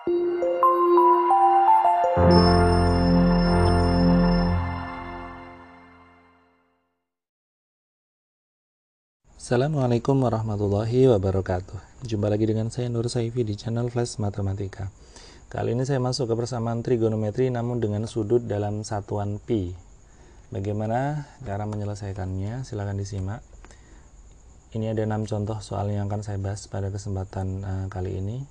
Assalamualaikum warahmatullahi wabarakatuh. Jumpa lagi dengan saya Nur Saifi di channel Flash Matematika. Kali ini saya masuk ke persamaan trigonometri namun dengan sudut dalam satuan pi. Bagaimana cara menyelesaikannya? Silahkan disimak. Ini ada 6 contoh soal yang akan saya bahas pada kesempatan kali ini.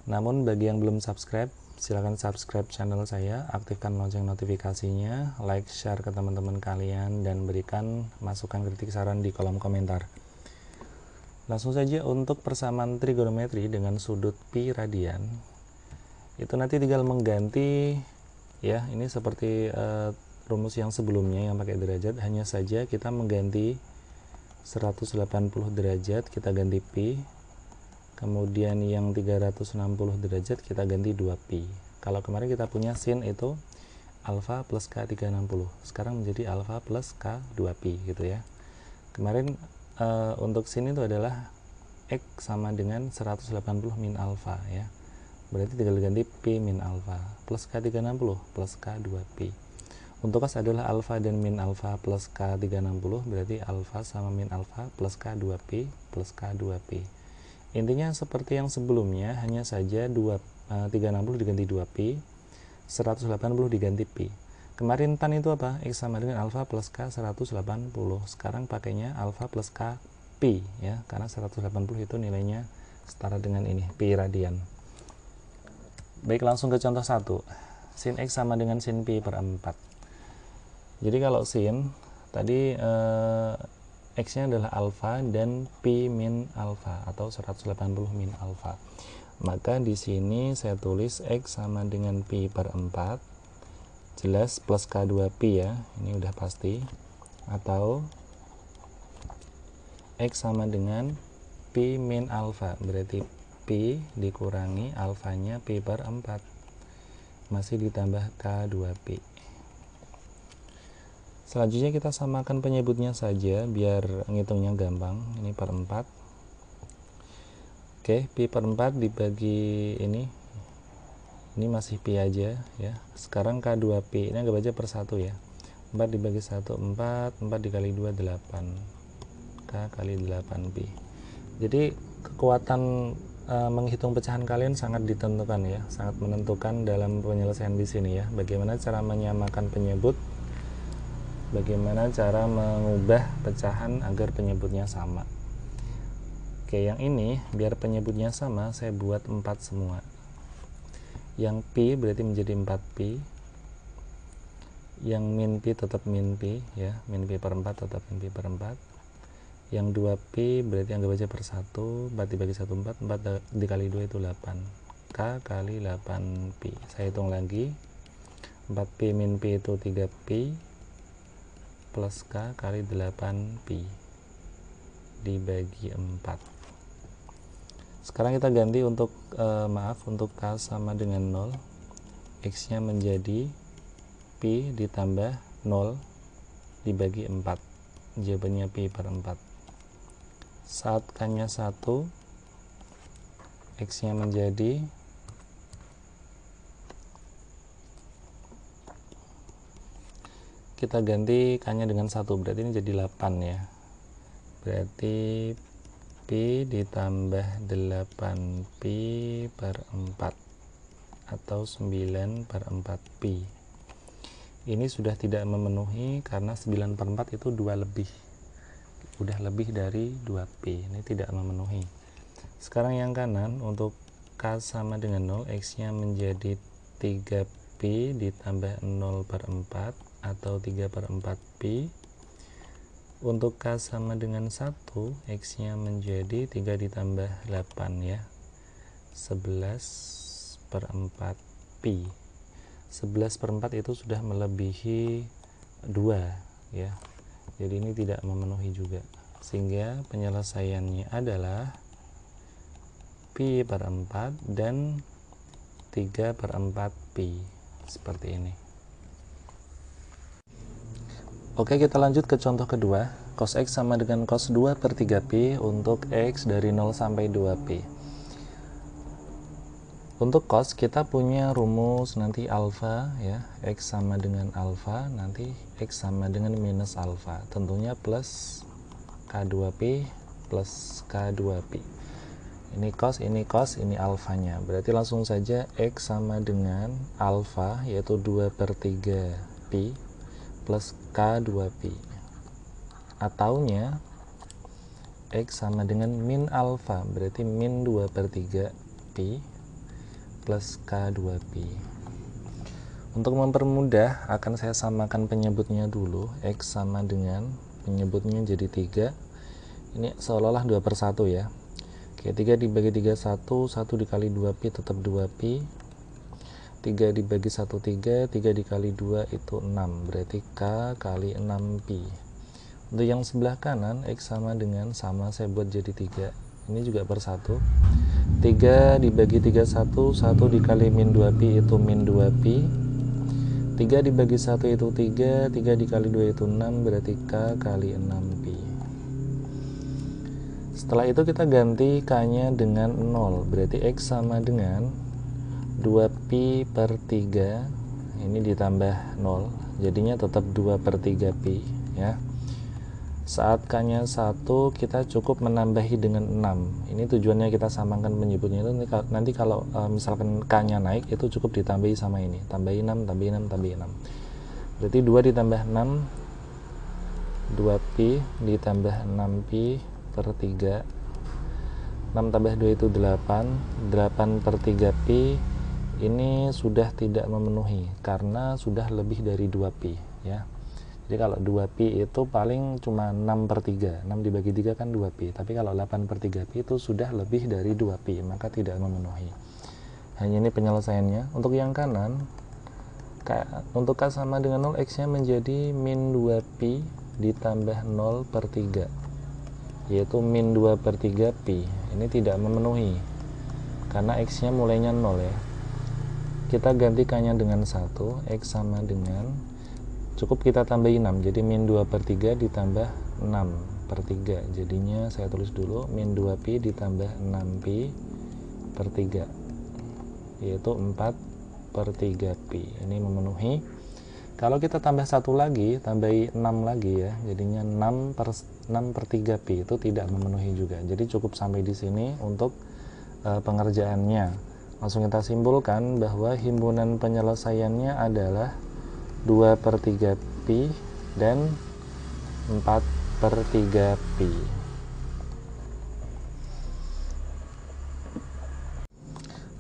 Namun bagi yang belum subscribe, silahkan subscribe channel saya, aktifkan lonceng notifikasinya, like, share ke teman-teman kalian, dan berikan masukan kritik saran di kolom komentar. Langsung saja untuk persamaan trigonometri dengan sudut pi radian. Itu nanti tinggal mengganti, ya, ini seperti rumus yang sebelumnya yang pakai derajat, hanya saja kita mengganti 180 derajat, kita ganti pi. Kemudian yang 360 derajat kita ganti 2pi. Kalau kemarin kita punya sin itu alfa plus K360, sekarang menjadi alfa plus K2pi gitu ya. Kemarin untuk sin itu adalah X sama dengan 180 min alfa ya. Berarti tinggal ganti pi min alfa plus K360 plus K2pi. Untuk K adalah alfa dan min alfa plus K360, berarti alfa sama min alfa plus K2pi plus K2pi. Intinya seperti yang sebelumnya, hanya saja 360 diganti 2pi, 180 diganti pi. Kemarin tan itu apa? X sama dengan alfa plus K 180. Sekarang pakainya alfa plus K pi ya, karena 180 itu nilainya setara dengan ini, pi radian. Baik, langsung ke contoh 1. Sin X sama dengan sin pi per 4. Jadi kalau sin tadi X-nya adalah alfa dan pi min alfa atau 180 min alfa. Maka di sini saya tulis X sama dengan pi per 4. Jelas plus K2pi ya, ini udah pasti. Atau X sama dengan pi min alfa, berarti pi dikurangi alfanya pi per 4. Masih ditambah K2pi. Selanjutnya kita samakan penyebutnya saja biar ngitungnya gampang. Ini per 4. Oke, pi per 4 dibagi ini masih pi aja ya. Sekarang K2pi, ini anggap aja per 1 ya. 4 dibagi 1 4, 4 dikali 2 8. K kali 8pi. Jadi kekuatan menghitung pecahan kalian sangat ditentukan ya, sangat menentukan dalam penyelesaian di sini ya. Bagaimana cara menyamakan penyebut? Bagaimana cara mengubah pecahan agar penyebutnya sama. Oke, yang ini biar penyebutnya sama saya buat 4 semua. Yang pi berarti menjadi 4pi. Yang min pi tetap min pi ya, min pi per 4 tetap min pi per 4. Yang 2pi berarti anggap aja per 1, 4 dibagi 1 4, 4 dikali 2 itu 8. K kali 8pi. Saya hitung lagi. 4pi min pi itu 3pi plus K kali 8pi dibagi 4. Sekarang kita ganti untuk untuk K sama dengan 0, X nya menjadi pi ditambah 0 dibagi 4, jawabannya pi per 4. Saat K nya 1, X nya menjadi kita ganti K-nya dengan 1, berarti ini jadi 8 ya. Berarti pi ditambah 8pi per 4 atau 9 per 4pi. Ini sudah tidak memenuhi karena 9 per 4 itu 2 lebih. Udah lebih dari 2pi. Ini tidak memenuhi. Sekarang yang kanan untuk K sama dengan 0, X-nya menjadi 3pi ditambah 0 per 4 atau 3 per 4pi. Untuk K sama dengan 1, X nya menjadi 3 ditambah 8 ya, 11 per 4pi. 11 per 4 itu sudah melebihi 2 ya, jadi ini tidak memenuhi juga, sehingga penyelesaiannya adalah pi per 4 dan 3 per 4pi seperti ini. Oke, kita lanjut ke contoh kedua. Cos X sama dengan cos 2 per 3pi untuk X dari 0 sampai 2pi. Untuk cos kita punya rumus nanti alfa ya, X sama dengan alfa, nanti X sama dengan minus alfa, tentunya plus K2P plus K2P. Ini cos, ini alfanya. Berarti langsung saja X sama dengan alfa, yaitu 2/3 pi plus K2Pi. Ataunya X sama dengan min alfa, berarti min 2/3 pi plus K2Pi. Untuk mempermudah, akan saya samakan penyebutnya dulu. X sama dengan penyebutnya jadi 3. Ini seolah-olah 2/1 ya. Oke, 3 dibagi 3 1, 1 dikali 2pi tetap 2pi. 3 dibagi 1 3, 3 dikali 2 itu 6, berarti K kali 6pi. Untuk yang sebelah kanan X sama dengan, sama saya buat jadi 3, ini juga per 1. 3 dibagi 3 1, 1 dikali min 2pi itu min 2pi. 3 dibagi 1 itu 3, 3 dikali 2 itu 6, berarti K kali 6pi. Setelah itu kita ganti K-nya dengan 0, berarti X sama dengan 2pi per 3, ini ditambah 0, jadinya tetap 2/3 pi ya. Saat K-nya 1, kita cukup menambahi dengan 6. Ini tujuannya kita samakan penyebutnya itu nanti kalau misalkan K-nya naik, itu cukup ditambahi sama ini, tambahi 6, tambahi 6, tambahi 6. Berarti 2 ditambah 6, 2pi ditambah 6pi per 3, 6 tambah 2 itu 8, 8/3 pi. Ini sudah tidak memenuhi karena sudah lebih dari 2pi ya. Jadi kalau 2pi itu paling cuma 6/3, 6 dibagi 3 kan 2pi, tapi kalau 8/3 pi itu sudah lebih dari 2pi, maka tidak memenuhi. Hanya ini penyelesaiannya. Untuk yang kanan, untuk K sama dengan 0, X nya menjadi min 2pi ditambah 0/3, yaitu min 2/3 pi. Ini tidak memenuhi karena X nya mulainya 0 ya. Kita ganti K nya dengan 1, X sama dengan, cukup kita tambahi 6, jadi min 2/3 ditambah 6/3, jadinya saya tulis dulu min 2pi ditambah 6pi per 3, yaitu 4/3 pi. Ini memenuhi. Kalau kita tambah 1 lagi, tambahi 6 lagi ya, jadinya 6/3 pi, itu tidak memenuhi juga. Jadi cukup sampai di sini untuk pengerjaannya. Langsung kita simpulkan bahwa himpunan penyelesaiannya adalah 2/3 pi dan 4/3 pi.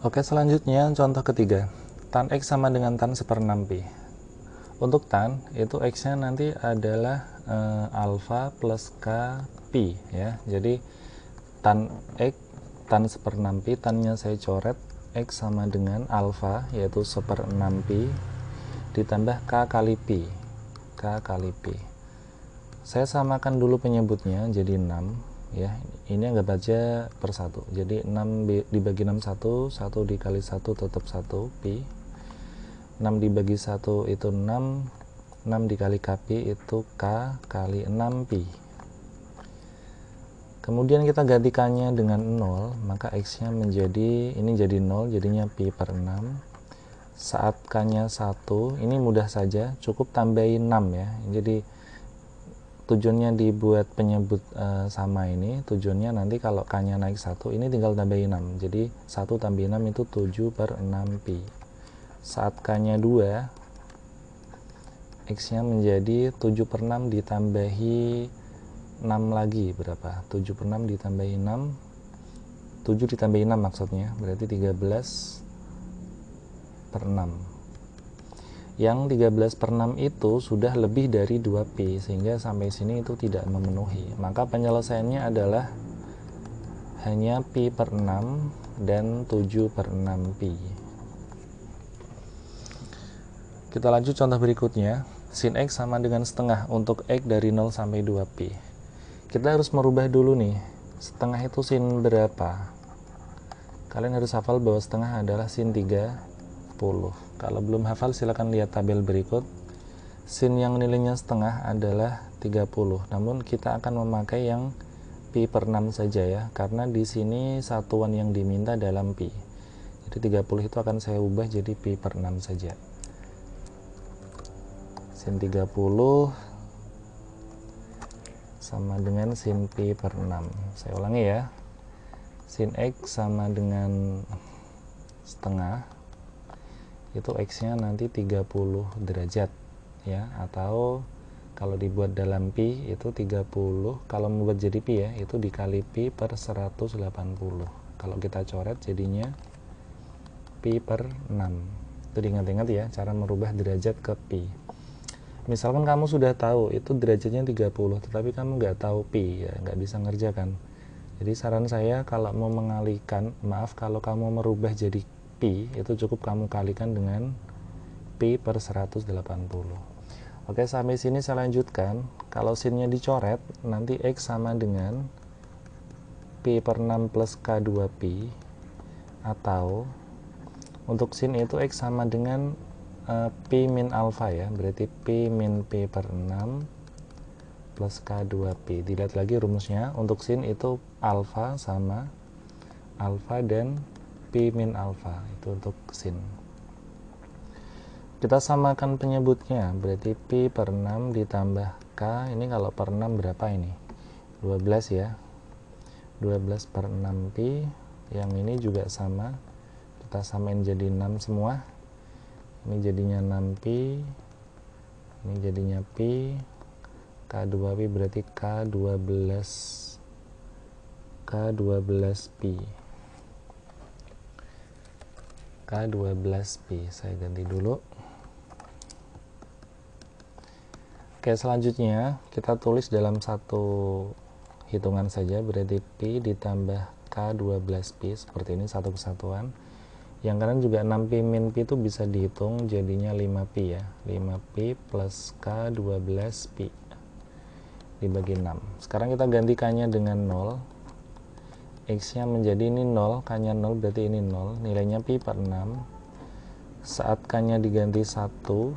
Oke, selanjutnya contoh ketiga. Tan X sama dengan tan 1/6 pi. Untuk tan itu X nya nanti adalah alfa plus K pi ya. Jadi tan X, tan 1/6 pi, tannya saya coret, X sama dengan alfa yaitu 1/6 pi ditambah K kali pi, K kali pi. Saya samakan dulu penyebutnya jadi 6 ya. Ini anggap aja per 1, jadi 6 dibagi 6 1, 1 dikali 1 tetap 1 pi. 6 dibagi 1 itu 6, 6 dikali Kp itu K kali 6pi. Kemudian kita ganti K-nya dengan 0, maka X-nya menjadi, ini jadi 0, jadinya pi per 6. Saat K-nya 1, ini mudah saja, cukup tambahin 6 ya. Jadi tujuannya dibuat penyebut sama ini, tujuannya nanti kalau K-nya naik 1, ini tinggal tambahin 6. Jadi 1 tambah 6 itu 7/6pi. Saat K-nya 2, X-nya menjadi 7/6 ditambahi 6 lagi, berapa? 7/6 ditambahi 6, 7 ditambahi 6 maksudnya, berarti 13/6. Yang 13/6 itu sudah lebih dari 2pi, sehingga sampai sini itu tidak memenuhi. Maka penyelesaiannya adalah hanya pi per 6 dan 7/6pi. Kita lanjut contoh berikutnya. Sin X sama dengan setengah untuk X dari 0 sampai 2pi. Kita harus merubah dulu nih, setengah itu sin berapa? Kalian harus hafal bahwa setengah adalah sin 30. Kalau belum hafal silakan lihat tabel berikut. Sin yang nilainya setengah adalah 30, namun kita akan memakai yang pi per 6 saja ya, karena di sini satuan yang diminta dalam pi. Jadi 30 itu akan saya ubah jadi pi per 6 saja. Sin 30 sama dengan sin pi per 6. Saya ulangi ya. Sin X sama dengan setengah, itu X-nya nanti 30 derajat ya, atau kalau dibuat dalam pi itu 30, kalau membuat jadi pi ya, itu dikali pi per 180. Kalau kita coret jadinya pi per 6. Itu diingat-ingat ya, cara merubah derajat ke pi. Misalkan kamu sudah tahu itu derajatnya 30, tetapi kamu nggak tahu pi ya, nggak bisa ngerjakan. Jadi saran saya kalau mau mengalihkan, kalau kamu merubah jadi pi, itu cukup kamu kalikan dengan pi per 180. Oke, sampai sini saya lanjutkan. Kalau sinnya dicoret, nanti X sama dengan pi per 6 plus K2 pi, atau untuk sin itu X sama dengan pi min alfa ya, berarti pi min pi per 6 plus K2 pi. Dilihat lagi rumusnya, untuk sin itu alfa sama alfa dan pi min alfa, itu untuk sin. Kita samakan penyebutnya, berarti pi per 6 ditambah K, ini kalau per 6 berapa ini? 12 ya, 12 per 6 pi, yang ini juga sama, kita samain jadi 6 semua, ini jadinya 6 pi, ini jadinya pi, K2 pi berarti K12 pi. K12 pi, saya ganti dulu. Oke, selanjutnya kita tulis dalam satu hitungan saja, berarti pi ditambah K12 pi, seperti ini satu kesatuan. Yang kanan juga 6 pi min pi itu bisa dihitung, jadinya 5 pi ya, 5 pi plus K12 pi dibagi 6. Sekarang kita gantikannya dengan 0, X nya menjadi ini 0, K nya 0, berarti ini 0, nilainya pi per 6. Saat K nya diganti 1,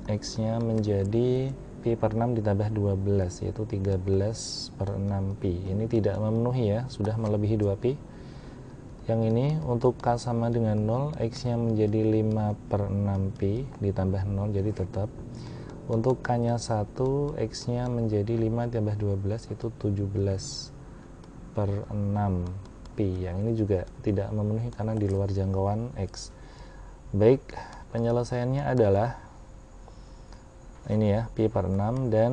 X nya menjadi pi per 6 ditambah 12, yaitu 13 per 6 pi. Ini tidak memenuhi ya, sudah melebihi 2 pi. Yang ini untuk K sama dengan 0, X nya menjadi 5 per 6 pi ditambah 0, jadi tetap. Untuk K nya 1, X nya menjadi 5 tambah 12, itu 17 per 6 pi. Yang ini juga tidak memenuhi karena di luar jangkauan X. Baik, penyelesaiannya adalah ini ya, pi per 6 dan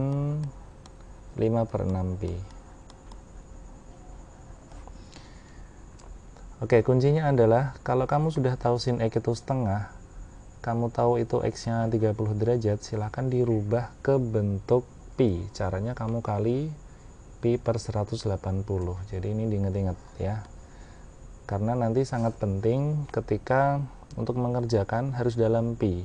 5 per 6 pi. Oke, kuncinya adalah kalau kamu sudah tahu sin X itu setengah, kamu tahu itu X-nya 30 derajat, silahkan dirubah ke bentuk pi. Caranya kamu kali pi per 180. Jadi ini diingat-ingat ya. Karena nanti sangat penting ketika untuk mengerjakan harus dalam pi.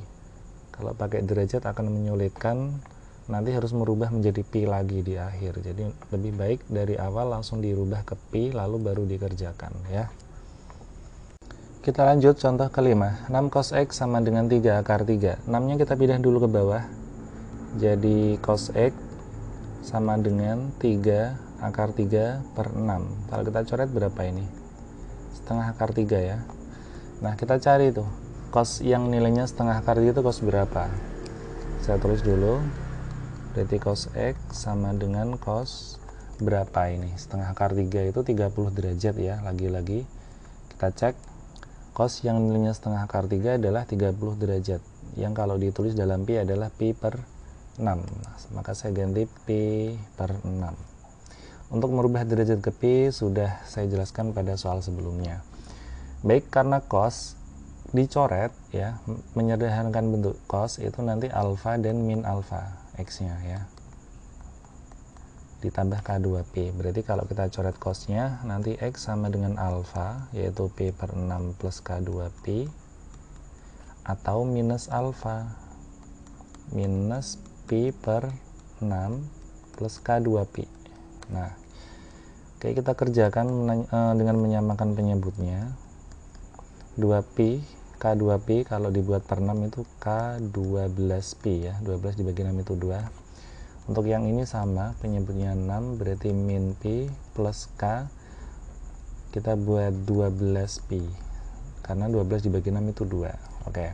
Kalau pakai derajat akan menyulitkan, nanti harus merubah menjadi pi lagi di akhir. Jadi lebih baik dari awal langsung dirubah ke pi lalu baru dikerjakan ya. Kita lanjut contoh kelima. 6 cos X sama dengan 3 akar 3. 6-nya kita pindah dulu ke bawah. Jadi cos X sama dengan 3 akar 3 per 6. Kalau kita coret berapa ini? Setengah akar 3 ya. Nah, kita cari tuh cos yang nilainya setengah akar 3 itu cos berapa? Saya tulis dulu. Berarti cos X sama dengan cos berapa ini? Setengah akar 3 itu 30 derajat ya. Lagi-lagi kita cek. Cos yang nilainya setengah akar 3 adalah 30 derajat, yang kalau ditulis dalam pi adalah pi per 6. Maka saya ganti pi per 6. Untuk merubah derajat ke pi sudah saya jelaskan pada soal sebelumnya. Baik, karena cos dicoret ya, menyederhanakan bentuk cos itu nanti alfa dan min alfa X-nya ya, ditambah K2P. Berarti kalau kita coret cosnya nanti X sama dengan alfa, yaitu P per 6 plus K2P, atau minus alfa minus P per 6 plus K2P. Nah, oke, kita kerjakan dengan menyamakan penyebutnya. 2P K2P kalau dibuat per 6 itu K12P ya, 12 dibagi 6 itu 2. Untuk yang ini sama, penyebutnya 6, berarti min P plus K, kita buat 12P. karena 12 dibagi 6 itu 2. Oke,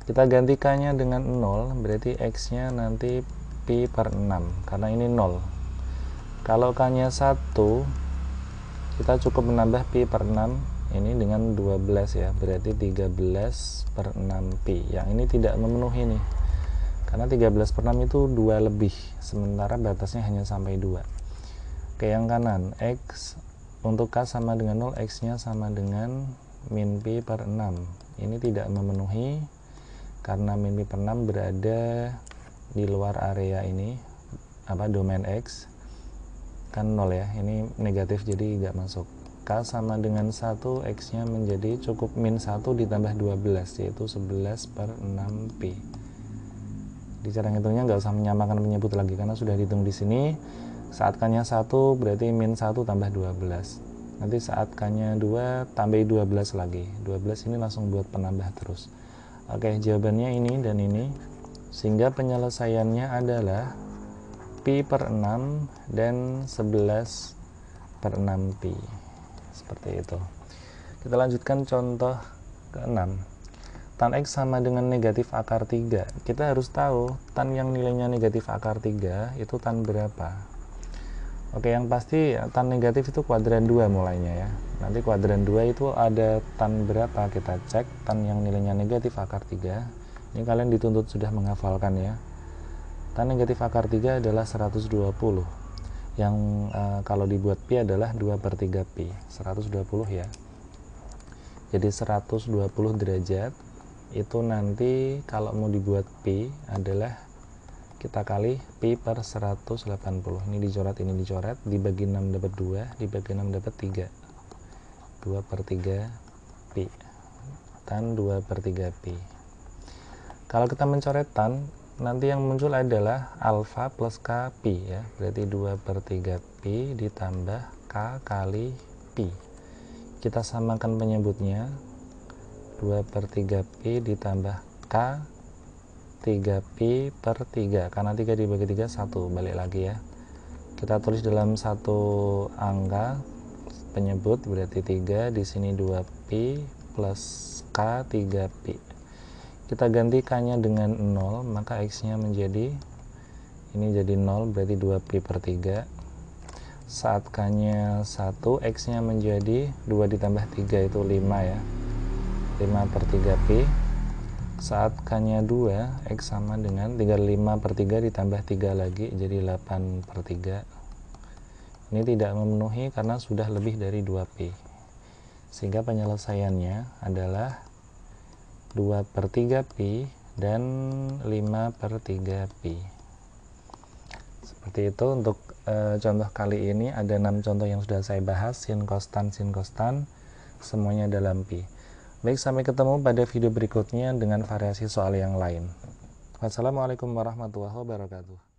kita gantikannya dengan 0, berarti X nya nanti pi per 6 karena ini 0. Kalau K nya 1, kita cukup menambah pi per 6 ini dengan 12 ya, berarti 13 per 6 pi. Yang ini tidak memenuhi nih, karena 13 per 6 itu 2 lebih, sementara batasnya hanya sampai 2. Oke, yang kanan, X untuk K sama dengan 0, X nya sama dengan min pi per 6. Ini tidak memenuhi karena min pi per 6 berada di luar area ini, domain X kan 0 ya, ini negatif jadi nggak masuk. K sama dengan 1, X nya menjadi cukup min 1 ditambah 12, yaitu 11 per 6 pi. Di cara ngitungnya nggak usah menyamakan penyebut lagi karena sudah dihitung di sini. Saat K nya 1 berarti min 1 tambah 12. Nanti saat K nya 2 tambah 12 lagi. 12 ini langsung buat penambah terus. Oke, jawabannya ini dan ini. Sehingga penyelesaiannya adalah pi per 6 dan 11 per 6 pi. Seperti itu. Kita lanjutkan contoh ke-6. Tan X sama dengan negatif akar 3. Kita harus tahu tan yang nilainya negatif akar 3 itu tan berapa. Oke, yang pasti tan negatif itu kuadran 2 mulainya ya. Nanti kuadran 2 itu ada tan berapa, kita cek. Tan yang nilainya negatif akar 3. Ini kalian dituntut sudah menghafalkan ya. Tan negatif akar 3 adalah 120, yang kalau dibuat pi adalah 2 per 3 pi, 120 ya. Jadi 120 derajat itu nanti kalau mau dibuat pi adalah kita kali pi per 180. Ini dicoret, ini dicoret, dibagi 6 dapat 2, dibagi 6 dapat 3. 2 per 3 pi, tan 2 per 3 pi. Kalau kita mencoret tan, nanti yang muncul adalah alfa plus K pi ya, berarti 2 per 3 pi ditambah K kali pi. Kita samakan penyebutnya, 2 per 3 pi ditambah K 3 pi per 3, karena 3 dibagi 3 1, balik lagi ya. Kita tulis dalam satu angka penyebut, berarti 3, di sini 2 pi plus K 3 pi. Kita ganti K nya dengan 0, maka X nya menjadi, ini jadi 0, berarti 2 pi per 3. Saat K nya 1, X nya menjadi 2 ditambah 3 itu 5 ya, 5 per 3 pi. Saat K nya 2, X sama dengan 35 per 3 ditambah 3 lagi, jadi 8 per 3. Ini tidak memenuhi karena sudah lebih dari 2 pi. Sehingga penyelesaiannya adalah 2 per 3 pi dan 5 per 3 pi. Seperti itu untuk contoh kali ini. Ada 6 contoh yang sudah saya bahas, sin kostan, semuanya dalam pi. Baik, sampai ketemu pada video berikutnya dengan variasi soal yang lain. Wassalamualaikum warahmatullahi wabarakatuh.